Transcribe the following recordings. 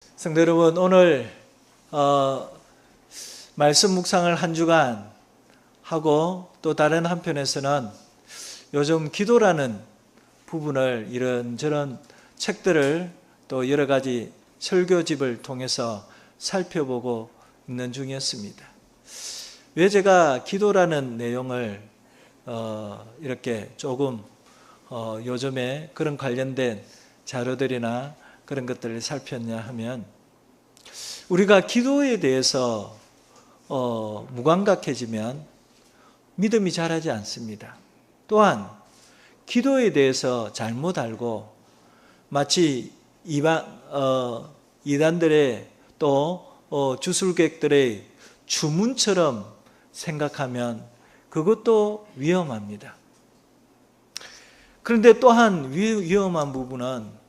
성도 여러분, 오늘 말씀 묵상을 한 주간 하고 또 다른 한편에서는 요즘 기도라는 부분을 이런저런 책들을 또 여러 가지 설교집을 통해서 살펴보고 있는 중이었습니다. 왜 제가 기도라는 내용을 이렇게 조금 요즘에 그런 관련된 자료들이나 그런 것들을 살폈냐 하면, 우리가 기도에 대해서 무감각해지면 믿음이 자라지 않습니다. 또한 기도에 대해서 잘못 알고 마치 이단들의 또 주술객들의 주문처럼 생각하면 그것도 위험합니다. 그런데 또한 위험한 부분은,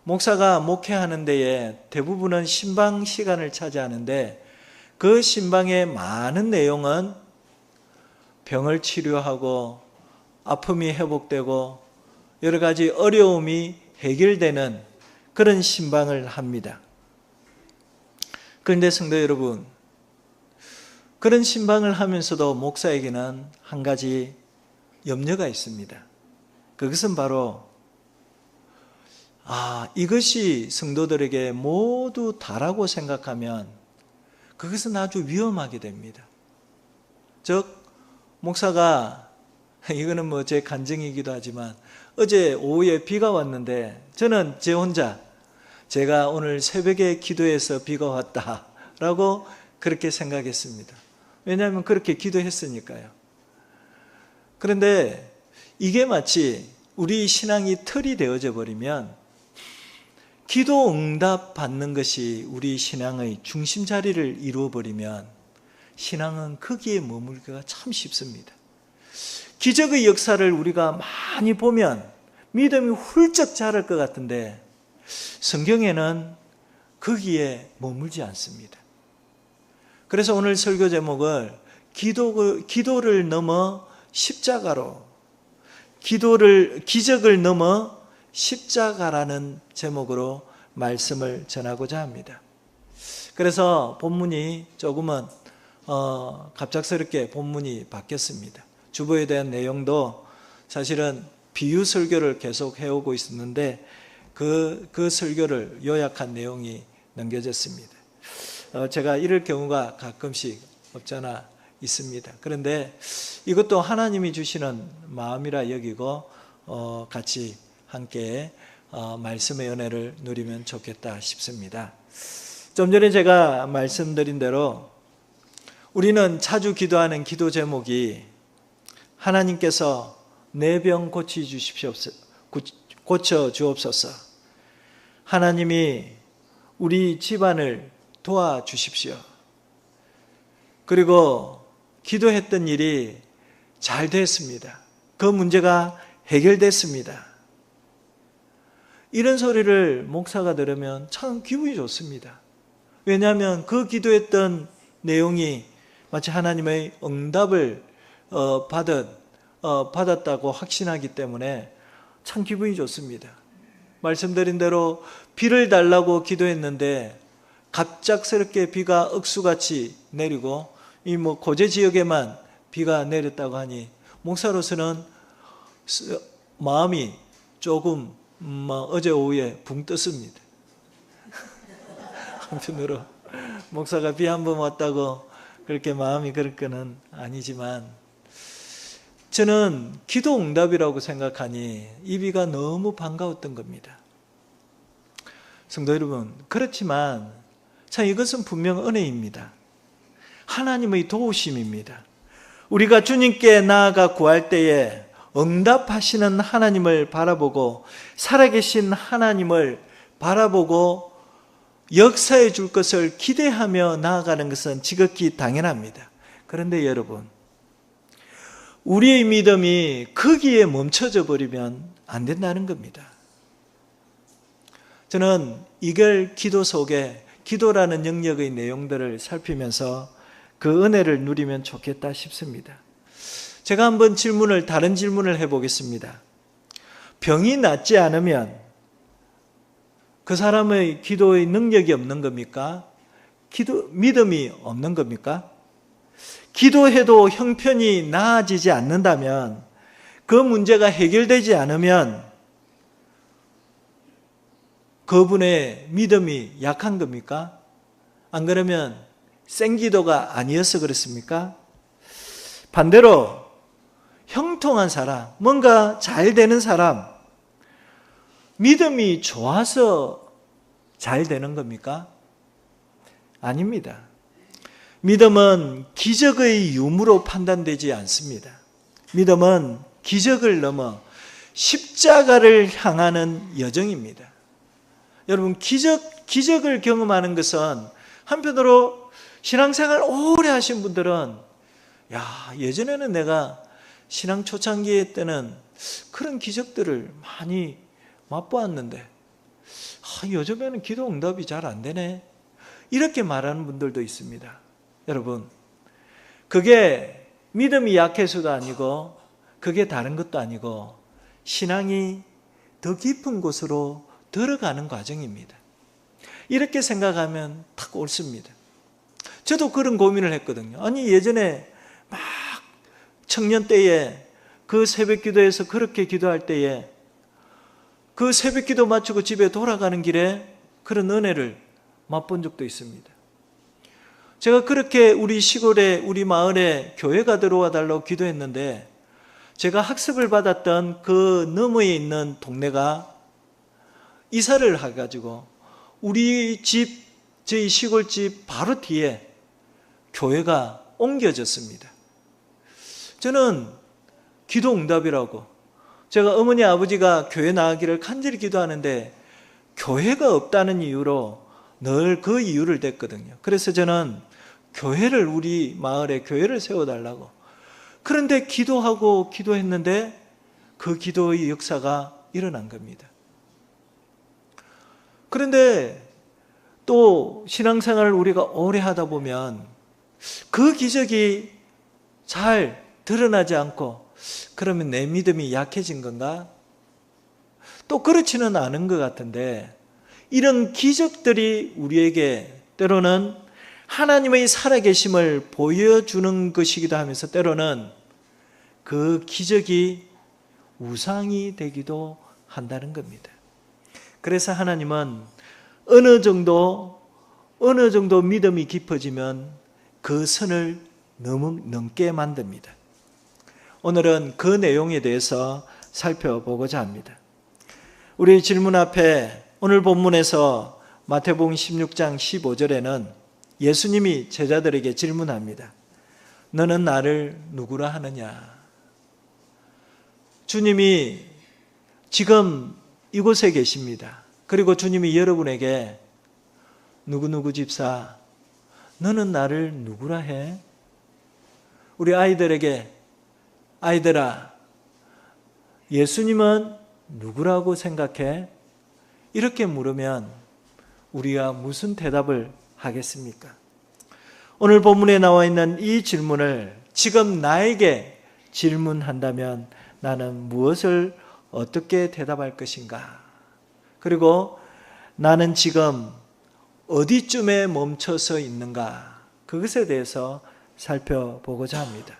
목사가 목회하는 데에 대부분은 신방 시간을 차지하는데 그 신방의 많은 내용은 병을 치료하고 아픔이 회복되고 여러 가지 어려움이 해결되는 그런 신방을 합니다. 그런데 성도 여러분, 그런 신방을 하면서도 목사에게는 한 가지 염려가 있습니다. 그것은 바로 이것이 성도들에게 모두 다라고 생각하면 그것은 아주 위험하게 됩니다. 즉, 목사가, 이거는 제 간증이기도 하지만, 어제 오후에 비가 왔는데 저는 제 혼자 제가 오늘 새벽에 기도해서 비가 왔다라고 그렇게 생각했습니다. 왜냐하면 그렇게 기도했으니까요. 그런데 이게 마치 우리 신앙이 틀이 되어져 버리면, 기도 응답 받는 것이 우리 신앙의 중심 자리를 이루어버리면 신앙은 거기에 머물기가 참 쉽습니다. 기적의 역사를 우리가 많이 보면 믿음이 훌쩍 자랄 것 같은데 성경에는 거기에 머물지 않습니다. 그래서 오늘 설교 제목을 기도를 넘어 십자가로, 기적을 넘어 십자가라는 제목으로 말씀을 전하고자 합니다. 그래서 본문이 조금은 갑작스럽게 본문이 바뀌었습니다. 주보에 대한 내용도 사실은 비유 설교를 계속 해오고 있었는데 그 설교를 요약한 내용이 넘겨졌습니다. 제가 이럴 경우가 가끔씩 없잖아 있습니다. 그런데 이것도 하나님이 주시는 마음이라 여기고 같이 함께 말씀의 은혜를 누리면 좋겠다 싶습니다. 좀 전에 제가 말씀드린 대로 우리는 자주 기도하는 기도 제목이 하나님께서 내 병 고쳐 주옵소서, 하나님이 우리 집안을 도와주십시오, 그리고 기도했던 일이 잘 됐습니다, 그 문제가 해결됐습니다, 이런 소리를 목사가 들으면 참 기분이 좋습니다. 왜냐하면 그 기도했던 내용이 마치 하나님의 응답을 받았다고 확신하기 때문에 참 기분이 좋습니다. 말씀드린 대로 비를 달라고 기도했는데 갑작스럽게 비가 억수같이 내리고 고제 지역에만 비가 내렸다고 하니 목사로서는 마음이 조금 어제 오후에 붕 떴습니다. 한편으로 목사가 비 한 번 왔다고 그렇게 마음이 그럴 거는 아니지만, 저는 기도 응답이라고 생각하니 이 비가 너무 반가웠던 겁니다. 성도 여러분, 그렇지만 참 이것은 분명 은혜입니다. 하나님의 도우심입니다. 우리가 주님께 나아가 구할 때에 응답하시는 하나님을 바라보고, 살아계신 하나님을 바라보고 역사해 줄 것을 기대하며 나아가는 것은 지극히 당연합니다. 그런데 여러분, 우리의 믿음이 거기에 멈춰져 버리면 안 된다는 겁니다. 저는 이걸 기도 속에, 기도라는 영역의 내용들을 살피면서 그 은혜를 누리면 좋겠다 싶습니다. 제가 한번 다른 질문을 해보겠습니다. 병이 낫지 않으면 그 사람의 기도의 능력이 없는 겁니까? 믿음이 없는 겁니까? 기도해도 형편이 나아지지 않는다면, 그 문제가 해결되지 않으면 그분의 믿음이 약한 겁니까? 안 그러면 생기도가 아니어서 그렇습니까? 반대로 형통한 사람, 뭔가 잘 되는 사람, 믿음이 좋아서 잘 되는 겁니까? 아닙니다. 믿음은 기적의 유무로 판단되지 않습니다. 믿음은 기적을 넘어 십자가를 향하는 여정입니다. 여러분, 기적을 경험하는 것은 한편으로 신앙생활 오래 하신 분들은 예전에는 내가 신앙 초창기 때는 그런 기적들을 많이 맛보았는데 요즘에는 기도 응답이 잘 안 되네, 이렇게 말하는 분들도 있습니다. 여러분, 그게 믿음이 약해서도 아니고 그게 다른 것도 아니고 신앙이 더 깊은 곳으로 들어가는 과정입니다. 이렇게 생각하면 딱 옳습니다. 저도 그런 고민을 했거든요. 아니, 예전에 막 청년 때에 그 새벽 기도에서 그렇게 기도할 때에 그 새벽 기도 마치고 집에 돌아가는 길에 그런 은혜를 맛본 적도 있습니다. 제가 그렇게 우리 시골에, 우리 마을에 교회가 들어와 달라고 기도했는데, 제가 학습을 받았던 그 너머에 있는 동네가 이사를 해가지고 우리 집, 저희 시골집 바로 뒤에 교회가 옮겨졌습니다. 저는 기도 응답이라고, 제가 어머니 아버지가 교회 나가기를 간절히 기도하는데 교회가 없다는 이유로 늘 그 이유를 댔거든요. 그래서 저는 교회를, 우리 마을에 교회를 세워달라고. 그런데 기도하고 기도했는데 그 기도의 역사가 일어난 겁니다. 그런데 또 신앙생활을 우리가 오래 하다 보면 그 기적이 잘 드러나지 않고, 그러면 내 믿음이 약해진 건가? 또 그렇지는 않은 것 같은데, 이런 기적들이 우리에게 때로는 하나님의 살아계심을 보여주는 것이기도 하면서 때로는 그 기적이 우상이 되기도 한다는 겁니다. 그래서 하나님은 어느 정도 믿음이 깊어지면 그 선을 넘게 만듭니다. 오늘은 그 내용에 대해서 살펴보고자 합니다. 우리 질문 앞에 오늘 본문에서 마태복음 16장 15절에는 예수님이 제자들에게 질문합니다. 너는 나를 누구라 하느냐? 주님이 지금 이곳에 계십니다. 그리고 주님이 여러분에게 누구누구 집사, 너는 나를 누구라 해? 우리 아이들에게, 아이들아, 예수님은 누구라고 생각해? 이렇게 물으면 우리가 무슨 대답을 하겠습니까? 오늘 본문에 나와 있는 이 질문을 지금 나에게 질문한다면 나는 무엇을 어떻게 대답할 것인가? 그리고 나는 지금 어디쯤에 멈춰서 있는가? 그것에 대해서 살펴보고자 합니다.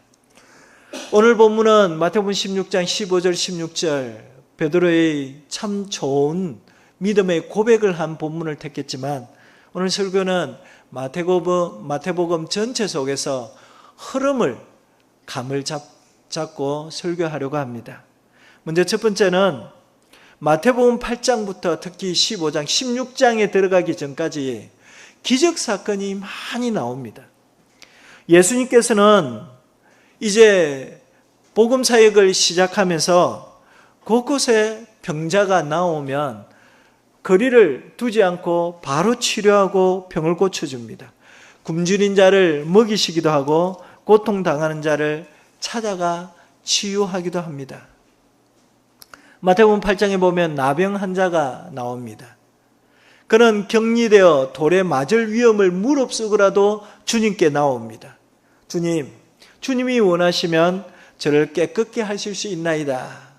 오늘 본문은 마태복음 16장 15절 16절 베드로의 참 좋은 믿음의 고백을 한 본문을 택했지만, 오늘 설교는 마태복음 전체 속에서 흐름을, 감을 잡고 설교하려고 합니다. 먼저 첫 번째는 마태복음 8장부터 특히 15장, 16장에 들어가기 전까지 기적 사건이 많이 나옵니다. 예수님께서는 이제 복음 사역을 시작하면서 곳곳에 병자가 나오면 거리를 두지 않고 바로 치료하고 병을 고쳐줍니다. 굶주린 자를 먹이시기도 하고 고통당하는 자를 찾아가 치유하기도 합니다. 마태복음 8장에 보면 나병 환자가 나옵니다. 그는 격리되어 돌에 맞을 위험을 무릅쓰고라도 주님께 나옵니다. 주님이 원하시면 저를 깨끗게 하실 수 있나이다.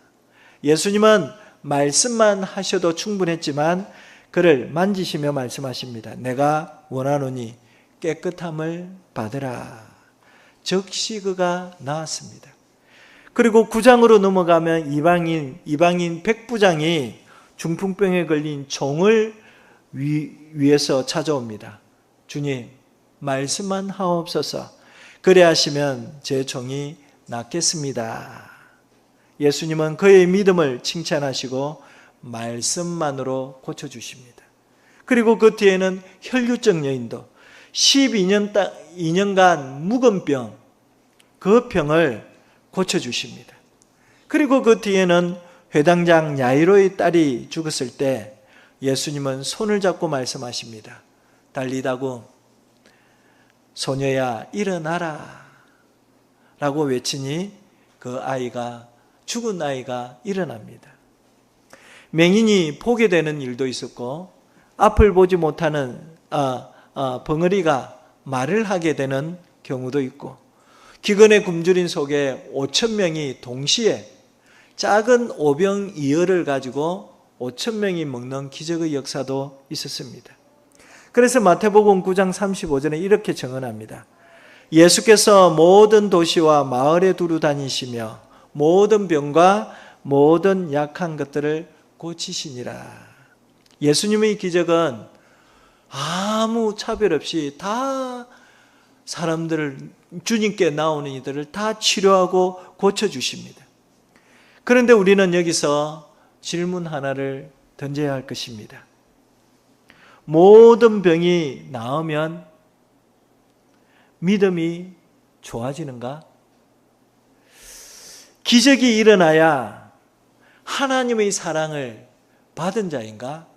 예수님은 말씀만 하셔도 충분했지만 그를 만지시며 말씀하십니다. 내가 원하노니 깨끗함을 받으라. 즉시 그가 나았습니다. 그리고 9장으로 넘어가면 이방인 백부장이 중풍병에 걸린 종을 위해서 찾아옵니다. 주님, 말씀만 하옵소서. 그래 하시면 제 종이 낫겠습니다. 예수님은 그의 믿음을 칭찬하시고 말씀만으로 고쳐주십니다. 그리고 그 뒤에는 혈류증 여인도 12년간 묵은 병, 그 병을 고쳐주십니다. 그리고 그 뒤에는 회당장 야이로의 딸이 죽었을 때 예수님은 손을 잡고 말씀하십니다. 달리다고 소녀야 일어나라 라고 외치니 그 아이가, 죽은 아이가 일어납니다. 맹인이 보게 되는 일도 있었고 앞을 보지 못하는 벙어리가 말을 하게 되는 경우도 있고 기근의 굶주린 속에 5,000명이 동시에 작은 오병이어를 가지고 5,000명이 먹는 기적의 역사도 있었습니다. 그래서 마태복음 9장 35절에 이렇게 증언합니다. 예수께서 모든 도시와 마을에 두루 다니시며 모든 병과 모든 약한 것들을 고치시니라. 예수님의 기적은 아무 차별 없이 다 사람들을, 주님께 나오는 이들을 다 치료하고 고쳐주십니다. 그런데 우리는 여기서 질문 하나를 던져야 할 것입니다. 모든 병이 나으면 믿음이 좋아지는가? 기적이 일어나야 하나님의 사랑을 받은 자인가?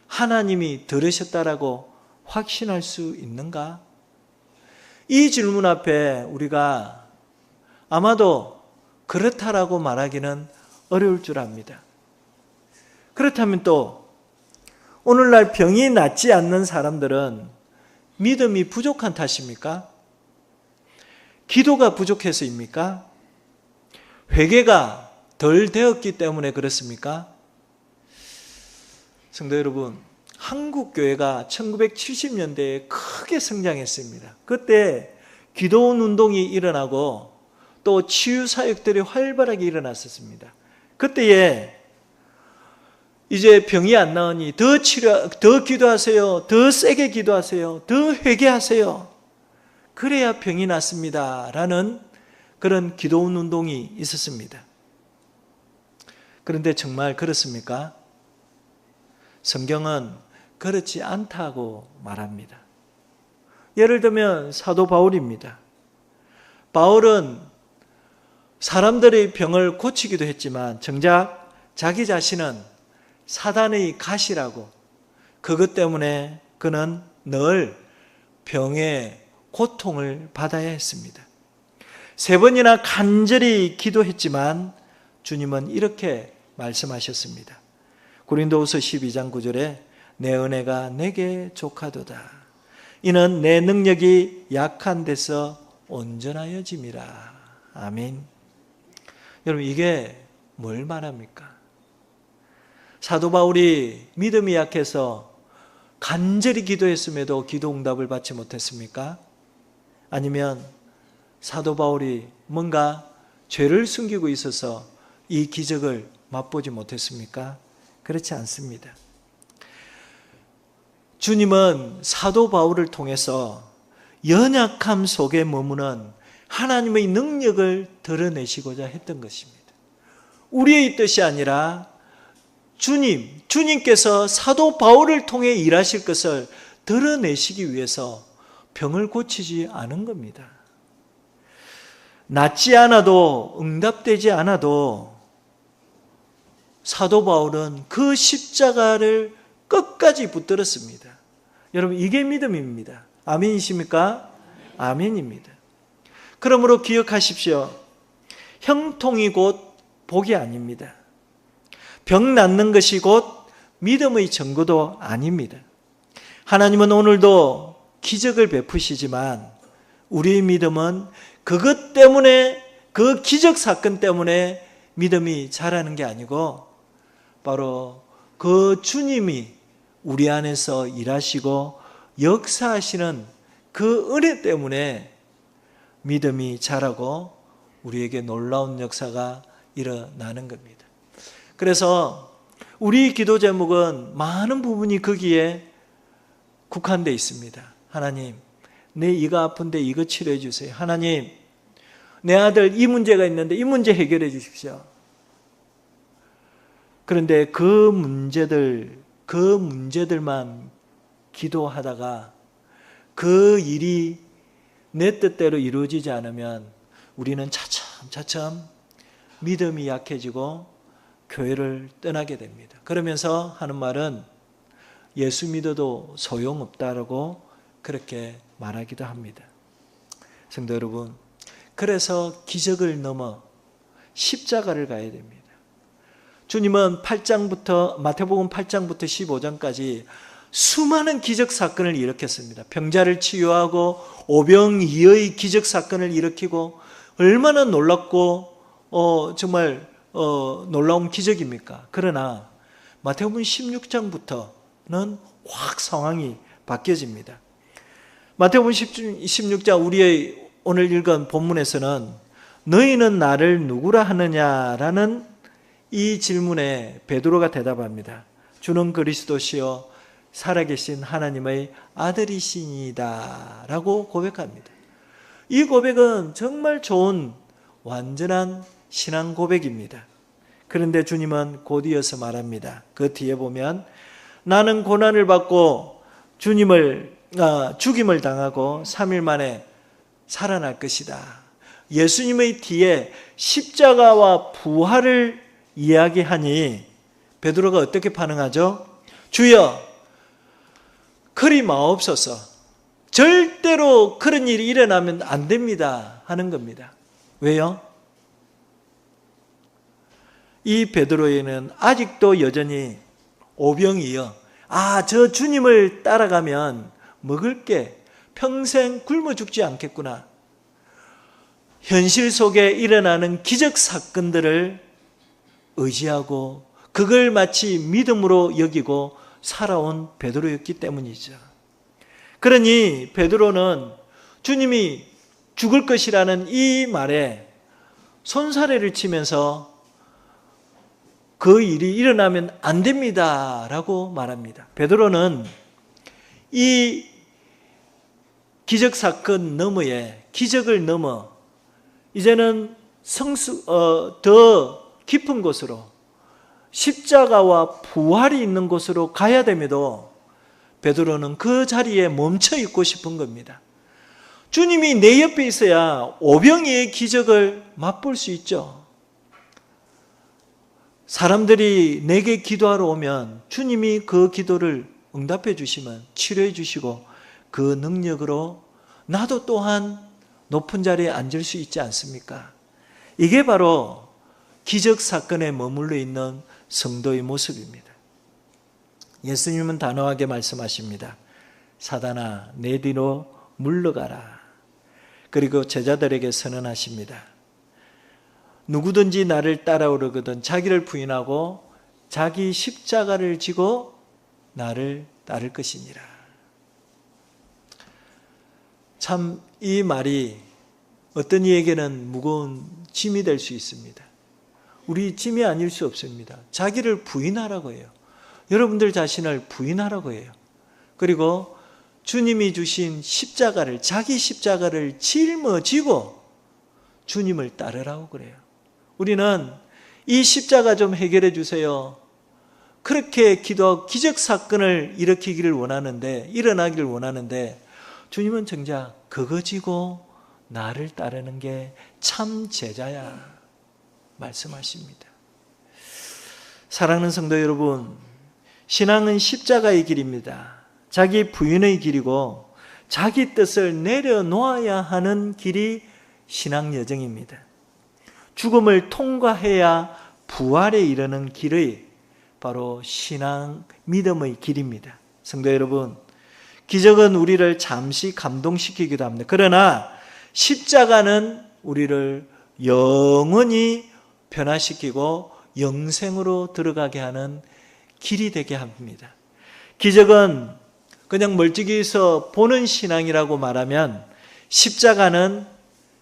하나님이 들으셨다라고 확신할 수 있는가? 이 질문 앞에 우리가 아마도 그렇다라고 말하기는 어려울 줄 압니다. 그렇다면 또 오늘날 병이 낫지 않는 사람들은 믿음이 부족한 탓입니까? 기도가 부족해서입니까? 회개가 덜 되었기 때문에 그렇습니까? 성도 여러분, 한국 교회가 1970년대에 크게 성장했습니다. 그때 기도원 운동이 일어나고 또 치유 사역들이 활발하게 일어났었습니다. 그때에 이제 병이 안 나으니 더 기도하세요. 더 세게 기도하세요. 더 회개하세요. 그래야 병이 낫습니다. 라는 그런 기도원 운동이 있었습니다. 그런데 정말 그렇습니까? 성경은 그렇지 않다고 말합니다. 예를 들면 사도 바울입니다. 바울은 사람들의 병을 고치기도 했지만 정작 자기 자신은 사단의 가시라고, 그것 때문에 그는 늘 병의 고통을 받아야 했습니다. 3번이나 간절히 기도했지만 주님은 이렇게 말씀하셨습니다. 고린도후서 12장 9절에 내 은혜가 내게 족하도다. 이는 내 능력이 약한 데서 온전하여짐이라. 아멘. 여러분, 이게 뭘 말합니까? 사도 바울이 믿음이 약해서 간절히 기도했음에도 기도 응답을 받지 못했습니까? 아니면 사도 바울이 뭔가 죄를 숨기고 있어서 이 기적을 맛보지 못했습니까? 그렇지 않습니다. 주님은 사도 바울을 통해서 연약함 속에 머무는 하나님의 능력을 드러내시고자 했던 것입니다. 우리의 뜻이 아니라 주님께서 사도 바울을 통해 일하실 것을 드러내시기 위해서 병을 고치지 않은 겁니다. 낫지 않아도, 응답되지 않아도 사도 바울은 그 십자가를 끝까지 붙들었습니다. 여러분, 이게 믿음입니다. 아멘이십니까? 아멘입니다. 그러므로 기억하십시오. 형통이 곧 복이 아닙니다. 병 낫는 것이 곧 믿음의 증거도 아닙니다. 하나님은 오늘도 기적을 베푸시지만 우리의 믿음은 그것 때문에, 그 기적 사건 때문에 믿음이 자라는 게 아니고 바로 그 주님이 우리 안에서 일하시고 역사하시는 그 은혜 때문에 믿음이 자라고 우리에게 놀라운 역사가 일어나는 겁니다. 그래서 우리 기도 제목은 많은 부분이 거기에 국한되어 있습니다. 하나님, 내 이가 아픈데 이거 치료해 주세요. 하나님, 내 아들 이 문제가 있는데 이 문제 해결해 주십시오. 그런데 그 문제들만 기도하다가 그 일이 내 뜻대로 이루어지지 않으면 우리는 차츰 믿음이 약해지고 교회를 떠나게 됩니다. 그러면서 하는 말은 예수 믿어도 소용없다라고 그렇게 말하기도 합니다. 성도 여러분, 그래서 기적을 넘어 십자가를 가야 됩니다. 주님은 마태복음 8장부터 15장까지 수많은 기적 사건을 일으켰습니다. 병자를 치유하고 오병이어의 기적 사건을 일으키고 얼마나 놀랍고 정말 놀라운 기적입니까? 그러나 마태복음 16장부터는 확 상황이 바뀌어집니다. 마태복음 16장 우리의 오늘 읽은 본문에서는 너희는 나를 누구라 하느냐라는 이 질문에 베드로가 대답합니다. 주는 그리스도시요 살아계신 하나님의 아들이시니이다 라고 고백합니다. 이 고백은 정말 좋은 완전한 신앙 고백입니다. 그런데 주님은 곧 이어서 말합니다. 그 뒤에 보면 나는 고난을 받고 죽임을 당하고 3일 만에 살아날 것이다. 예수님의 뒤에 십자가와 부활을 이야기하니 베드로가 어떻게 반응하죠? 주여, 그리 마옵소서. 절대로 그런 일이 일어나면 안 됩니다 하는 겁니다. 왜요? 이 베드로에는 아직도 여전히 오병이어 저 주님을 따라가면 먹을 게 평생 굶어 죽지 않겠구나. 현실 속에 일어나는 기적 사건들을 의지하고 그걸 마치 믿음으로 여기고 살아온 베드로였기 때문이죠. 그러니 베드로는 주님이 죽을 것이라는 이 말에 손사래를 치면서 그 일이 일어나면 안 됩니다 라고 말합니다. 베드로는 이 기적사건 너머에 기적을 넘어 이제는 더 깊은 곳으로 십자가와 부활이 있는 곳으로 가야 됨에도 베드로는 그 자리에 멈춰 있고 싶은 겁니다. 주님이 내 옆에 있어야 오병이의 기적을 맛볼 수 있죠. 사람들이 내게 기도하러 오면 주님이 그 기도를 응답해 주시면 치료해 주시고 그 능력으로 나도 또한 높은 자리에 앉을 수 있지 않습니까? 이게 바로 기적 사건에 머물러 있는 성도의 모습입니다. 예수님은 단호하게 말씀하십니다. 사단아, 내 뒤로 물러가라. 그리고 제자들에게 선언하십니다. 누구든지 나를 따라오려거든 자기를 부인하고 자기 십자가를 지고 나를 따를 것이니라. 참 이 말이 어떤 이에게는 무거운 짐이 될 수 있습니다. 우리 짐이 아닐 수 없습니다. 자기를 부인하라고 해요. 여러분들 자신을 부인하라고 해요. 그리고 주님이 주신 십자가를, 자기 십자가를 짊어지고 주님을 따르라고 그래요. 우리는 이 십자가 좀 해결해 주세요. 그렇게 기도하고 기적 사건을 일으키기를 원하는데, 일어나기를 원하는데 주님은 정작 그거 지고 나를 따르는 게 참 제자야 말씀하십니다. 사랑하는 성도 여러분, 신앙은 십자가의 길입니다. 자기 부인의 길이고 자기 뜻을 내려놓아야 하는 길이 신앙 여정입니다. 죽음을 통과해야 부활에 이르는 길의 바로 신앙 믿음의 길입니다. 성도 여러분, 기적은 우리를 잠시 감동시키기도 합니다. 그러나 십자가는 우리를 영원히 변화시키고 영생으로 들어가게 하는 길이 되게 합니다. 기적은 그냥 멀찍이서 보는 신앙이라고 말하면 십자가는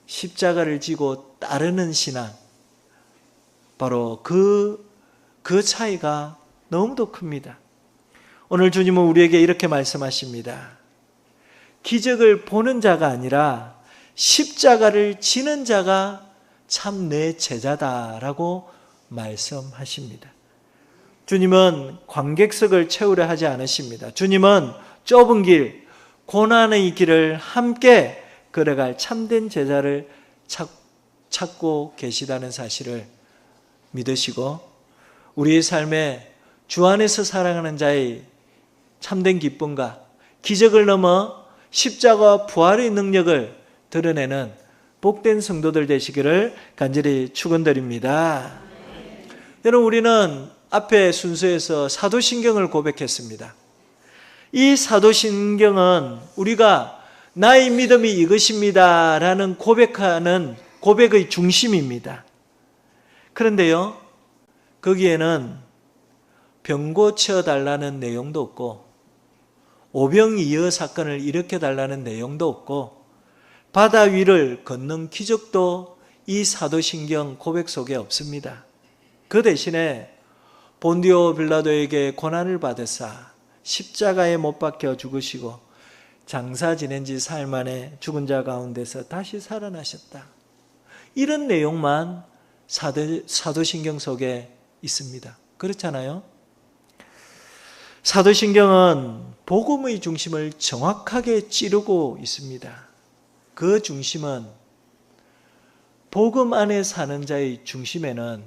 십자가를 지고 따르는 신앙, 바로 그 차이가 너무도 큽니다. 오늘 주님은 우리에게 이렇게 말씀하십니다. 기적을 보는 자가 아니라 십자가를 지는 자가 참 내 제자다라고 말씀하십니다. 주님은 관객석을 채우려 하지 않으십니다. 주님은 좁은 길, 고난의 길을 함께 걸어갈 참된 제자를 찾고 계시다는 사실을 믿으시고 우리의 삶에 주 안에서 살아가는 자의 참된 기쁨과 기적을 넘어 십자가와 부활의 능력을 드러내는 복된 성도들 되시기를 간절히 축원드립니다. 여러분, 우리는 앞에 순서에서 사도신경을 고백했습니다. 이 사도신경은 우리가 나의 믿음이 이것입니다 라는 고백하는 고백의 중심입니다. 그런데요, 거기에는 병 고쳐달라는 내용도 없고 오병이어 사건을 일으켜달라는 내용도 없고 바다 위를 걷는 기적도 이 사도신경 고백 속에 없습니다. 그 대신에 본디오 빌라도에게 고난을 받으사 십자가에 못 박혀 죽으시고 장사 지낸 지 사흘 만에 죽은 자 가운데서 다시 살아나셨다. 이런 내용만 사도신경 속에 있습니다. 그렇잖아요? 사도신경은 복음의 중심을 정확하게 찌르고 있습니다. 그 중심은 복음 안에 사는 자의 중심에는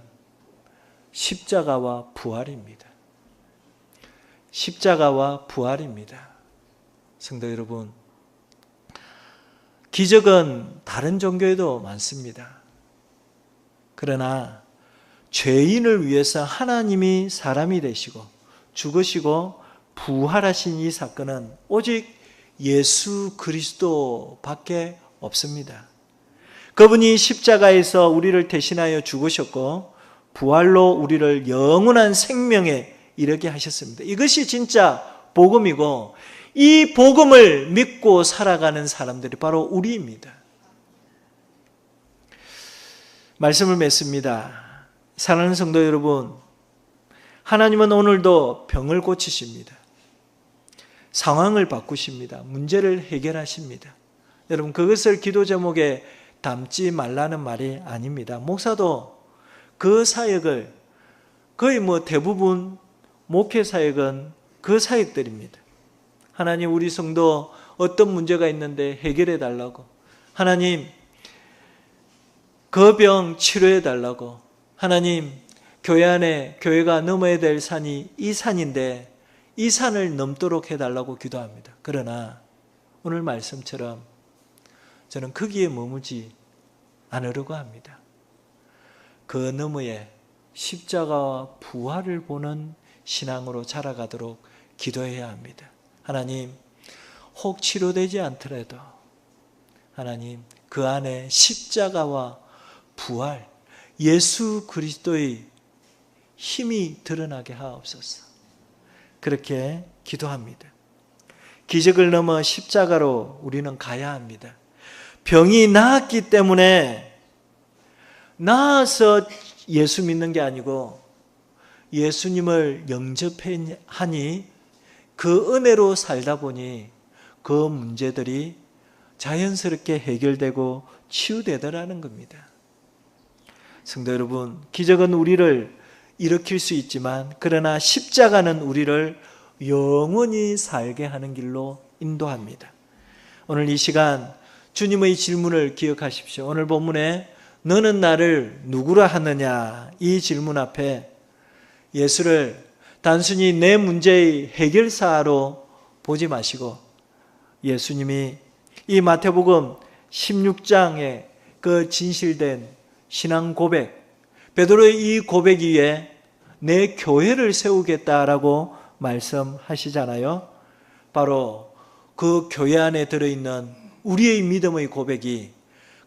십자가와 부활입니다. 십자가와 부활입니다. 성도 여러분, 기적은 다른 종교에도 많습니다. 그러나 죄인을 위해서 하나님이 사람이 되시고 죽으시고 부활하신 이 사건은 오직 예수 그리스도밖에 없습니다. 그분이 십자가에서 우리를 대신하여 죽으셨고 부활로 우리를 영원한 생명에 이르게 하셨습니다. 이것이 진짜 복음이고 이 복음을 믿고 살아가는 사람들이 바로 우리입니다. 말씀을 맺습니다. 사랑하는 성도 여러분, 하나님은 오늘도 병을 고치십니다. 상황을 바꾸십니다. 문제를 해결하십니다. 여러분, 그것을 기도 제목에 담지 말라는 말이 아닙니다. 목사도 그 사역을 거의 대부분 목회 사역은 그 사역들입니다. 하나님, 우리 성도 어떤 문제가 있는데 해결해 달라고, 하나님 그 병 치료해 달라고, 하나님 교회 안에 교회가 넘어야 될 산이 이 산인데 이 산을 넘도록 해달라고 기도합니다. 그러나 오늘 말씀처럼 저는 거기에 머무지 않으려고 합니다. 그 너머에 십자가와 부활을 보는 신앙으로 자라가도록 기도해야 합니다. 하나님, 혹 치료되지 않더라도 하나님 그 안에 십자가와 부활, 예수 그리스도의 힘이 드러나게 하옵소서. 그렇게 기도합니다. 기적을 넘어 십자가로 우리는 가야 합니다. 병이 나았기 때문에 나아서 예수 믿는 게 아니고 예수님을 영접하니 그 은혜로 살다 보니 그 문제들이 자연스럽게 해결되고 치유되더라는 겁니다. 성도 여러분, 기적은 우리를 일으킬 수 있지만 그러나 십자가는 우리를 영원히 살게 하는 길로 인도합니다. 오늘 이 시간 주님의 질문을 기억하십시오. 오늘 본문에 너는 나를 누구라 하느냐, 이 질문 앞에 예수를 단순히 내 문제의 해결사로 보지 마시고 예수님이 이 마태복음 16장에 그 진실된 신앙 고백, 베드로의 이 고백 위에 내 교회를 세우겠다라고 말씀하시잖아요. 바로 그 교회 안에 들어있는 우리의 믿음의 고백이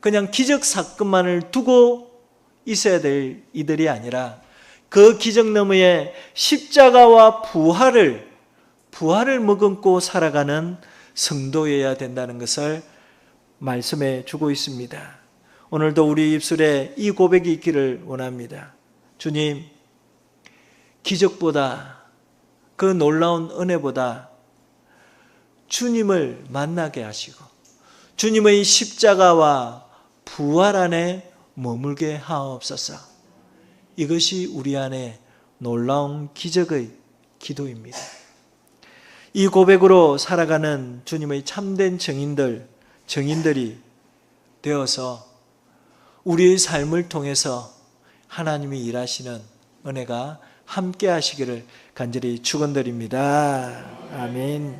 그냥 기적 사건만을 두고 있어야 될 이들이 아니라 그 기적 너머에 십자가와 부활을 부활을 머금고 살아가는 성도여야 된다는 것을 말씀해 주고 있습니다. 오늘도 우리 입술에 이 고백이 있기를 원합니다. 주님, 기적보다 그 놀라운 은혜보다 주님을 만나게 하시고 주님의 십자가와 부활 안에 머물게 하옵소서. 이것이 우리 안에 놀라운 기적의 기도입니다. 이 고백으로 살아가는 주님의 참된 정인들이 되어서 우리의 삶을 통해서 하나님이 일하시는 은혜가 함께 하시기를 간절히 축원드립니다. 아멘.